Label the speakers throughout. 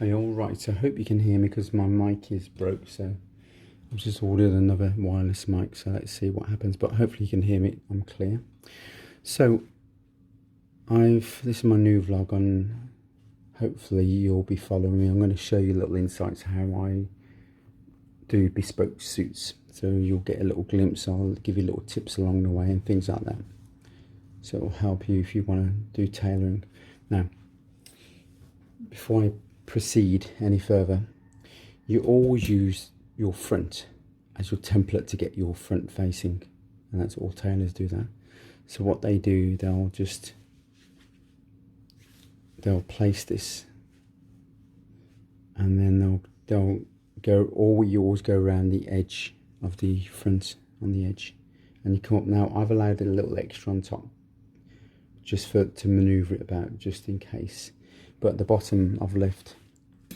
Speaker 1: Hey, all right, so I hope you can hear me because my mic is broke, so I've just ordered another wireless mic, so let's see what happens, but hopefully you can hear me. I'm clear. So this is my new vlog on, hopefully you'll be following me. I'm going to show you little insights how I do bespoke suits, so you'll get a little glimpse. I'll give you little tips along the way and things like that, so it'll help you if you want to do tailoring. Now, before I proceed any further, you always use your front as your template to get your front facing, and that's all tailors do that. So what they do, they'll place this, and then they'll go, or you always go around the edge of the front on the edge, and you come up. Now I've allowed a little extra on top just to maneuver it about, just in case, but at the bottom I've left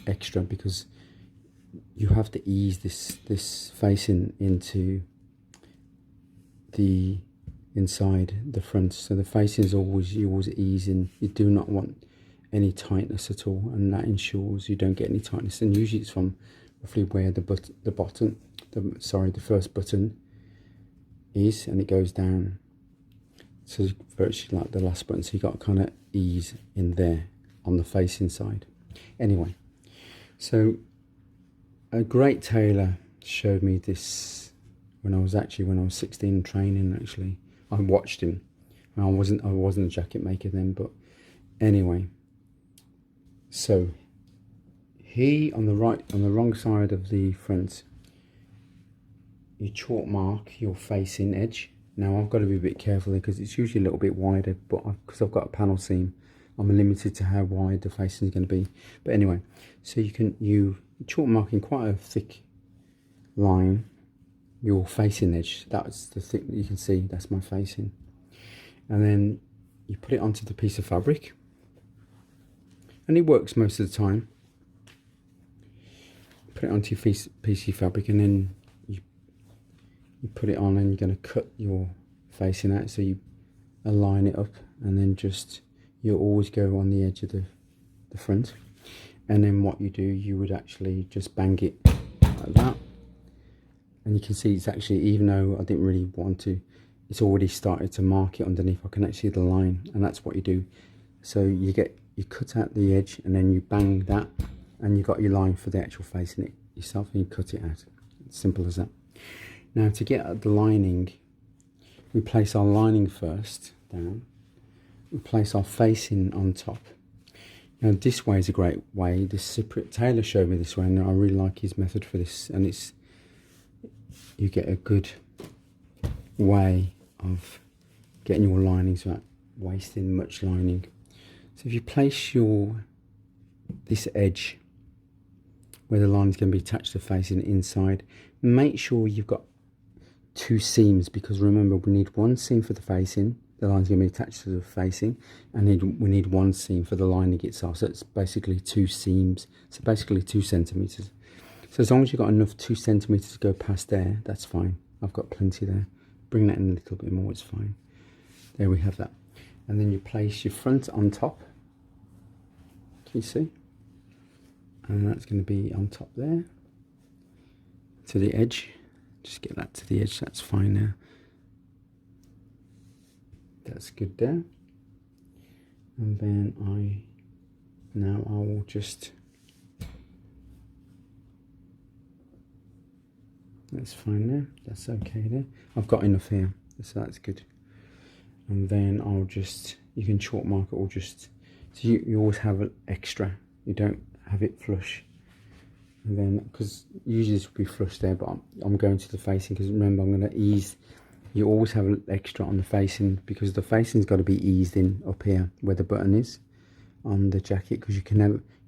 Speaker 1: extra because you have to ease this facing into the inside the front. So the facing is always, you always ease in. You do not want any tightness at all, and that ensures you don't get any tightness. And usually it's from roughly where the first button is, and it goes down, so it's virtually like the last button. So you got to kind of ease in there on the facing side. Anyway, so a great tailor showed me this when I was 16 training. Actually, I watched him. I wasn't a jacket maker then, but anyway. So he, on the wrong side of the front, you chalk mark your facing edge. Now I've got to be a bit careful because it's usually a little bit wider, but because I've got a panel seam, I'm limited to how wide the facing is going to be. But anyway, so you chalk marking quite a thick line your facing edge. That's the thick that you can see. That's my facing, and then you put it onto the piece of fabric, and it works most of the time. Put it onto your piece of fabric, and then you put it on, and you're going to cut your facing out. So you align it up, and then you always go on the edge of the front. And then what you do, you would actually just bang it like that, and you can see it's actually, even though I didn't really want to, it's already started to mark it underneath. I can actually see the line, and that's what you do. So you cut out the edge, and then you bang that, and you got your line for the actual facing it yourself, and you cut it out. It's simple as that. Now, to get at the lining, we place our lining first down. We place our facing on top. Now this way is a great way. This Cypriot tailor showed me this way, and I really like his method for this. And you get a good way of getting your linings without wasting much lining. So if you place this edge where the line is going to be attached to the facing inside, make sure you've got two seams, because remember, we need one seam for the facing. The line's going to be attached to the facing, and we need one seam for the lining itself. So it's basically two seams, so basically 2 centimeters. So as long as you've got enough 2 centimeters to go past there, that's fine. I've got plenty there. Bring that in a little bit more, it's fine. There we have that. And then you place your front on top. Can you see? And that's going to be on top there to the edge. Just get that to the edge, that's fine now. That's good there. And then I will just, that's fine there, that's okay there. I've got enough here, so that's good. And then you can chalk mark it, or just, so you always have an extra, you don't have it flush. And then, because usually this will be flush there, but I'm going to the facing, because remember, I'm going to ease. You always have an extra on the facing, because the facing's got to be eased in up here where the button is on the jacket, because you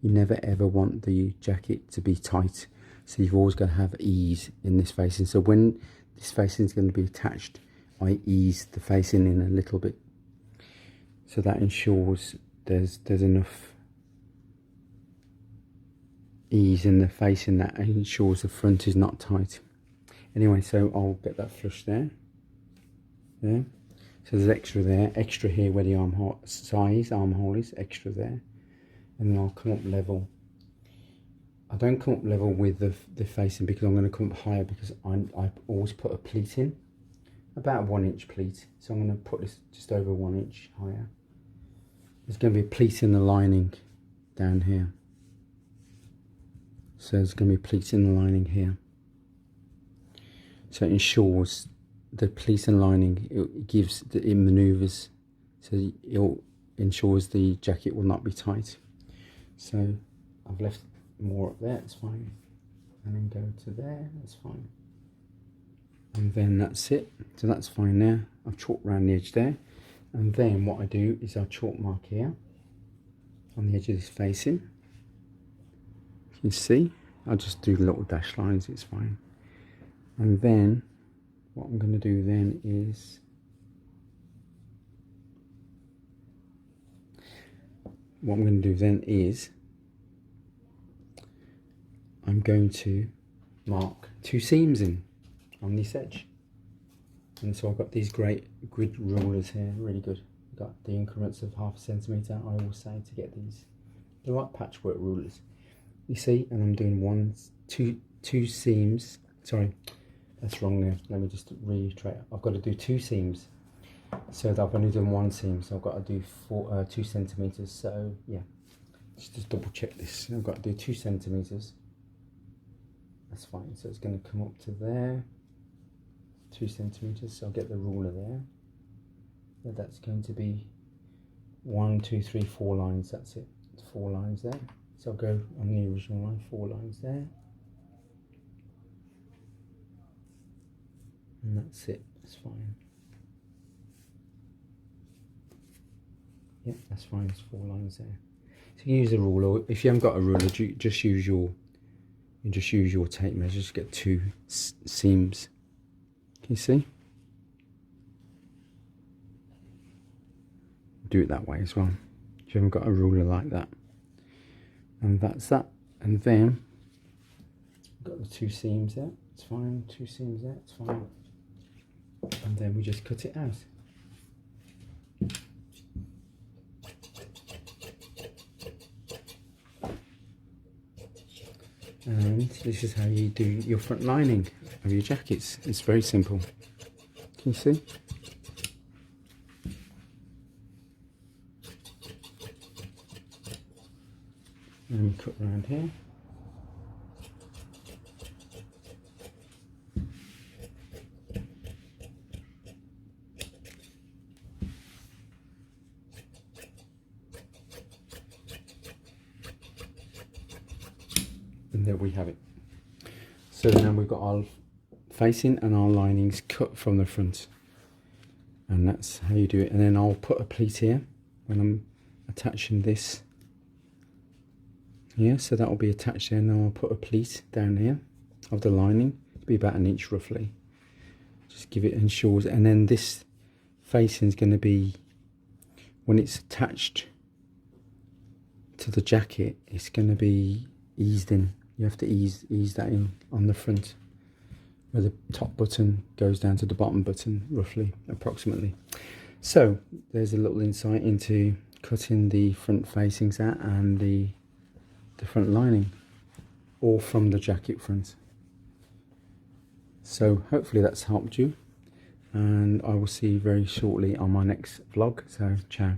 Speaker 1: never ever want the jacket to be tight. So you've always got to have ease in this facing. So when this facing is going to be attached, I ease the facing in a little bit, so that ensures there's enough ease in the facing that ensures the front is not tight. Anyway, so I'll get that flush there. So there's extra there, extra here where the armhole is, extra there, and then I'll come up level I don't come up level with the facing because I'm going to come up higher, because I always put a pleat in, about a 1 inch pleat. So I'm going to put this just over 1 inch higher. There's going to be a pleat in the lining down here. So there's going to be pleats in the lining here. So it ensures the pleat and lining, it manoeuvres, so it ensures the jacket will not be tight. So I've left more up there, it's fine. And then go to there, that's fine. And then that's it. So that's fine there. I've chalked around the edge there. And then what I do is I chalk mark here on the edge of this facing. You can see, I'll just do little dash lines, it's fine. And then what I'm going to do then is I'm going to mark 2 seams in on this edge. And so I've got these great grid rulers here, really good. I've got the increments of 0.5 centimetre, I always say, to get these. They're like patchwork rulers. You see, and I'm doing two seams. Sorry, that's wrong there. Let me just reiterate. I've got to do 2 seams. So that I've only done 1 seam, so I've got to do 2 centimetres. So yeah, just double check this. I've got to do 2 centimetres. That's fine. So it's going to come up to there, 2 centimetres. So I'll get the ruler there. So that's going to be 1, 2, 3, 4 lines. That's it. 4 lines there. So I'll go on the original line, 4 lines there. And that's it. That's fine. Yep, that's fine. It's 4 lines there. So you use a ruler. If you haven't got a ruler, just use your tape measure. Just get 2 seams. Can you see? Do it that way as well. If you haven't got a ruler like that. And that's that. And then got the 2 seams there. It's fine. 2 seams there. It's fine. And then we just cut it out. And this is how you do your front lining of your jackets. It's very simple. Can you see? And we cut around here. And there we have it. So now we've got our facing and our linings cut from the front. And that's how you do it. And then I'll put a pleat here when I'm attaching this. Yeah, so that will be attached there. And then I'll put a pleat down here of the lining. It'll be about 1 inch roughly. Just give it ensures. And then this facing is going to be, when it's attached to the jacket, it's going to be eased in. You have to ease that in on the front, where the top button goes down to the bottom button, roughly, approximately. So there's a little insight into cutting the front facings out and the front lining, all from the jacket front. So hopefully that's helped you, and I will see you very shortly on my next vlog. So ciao.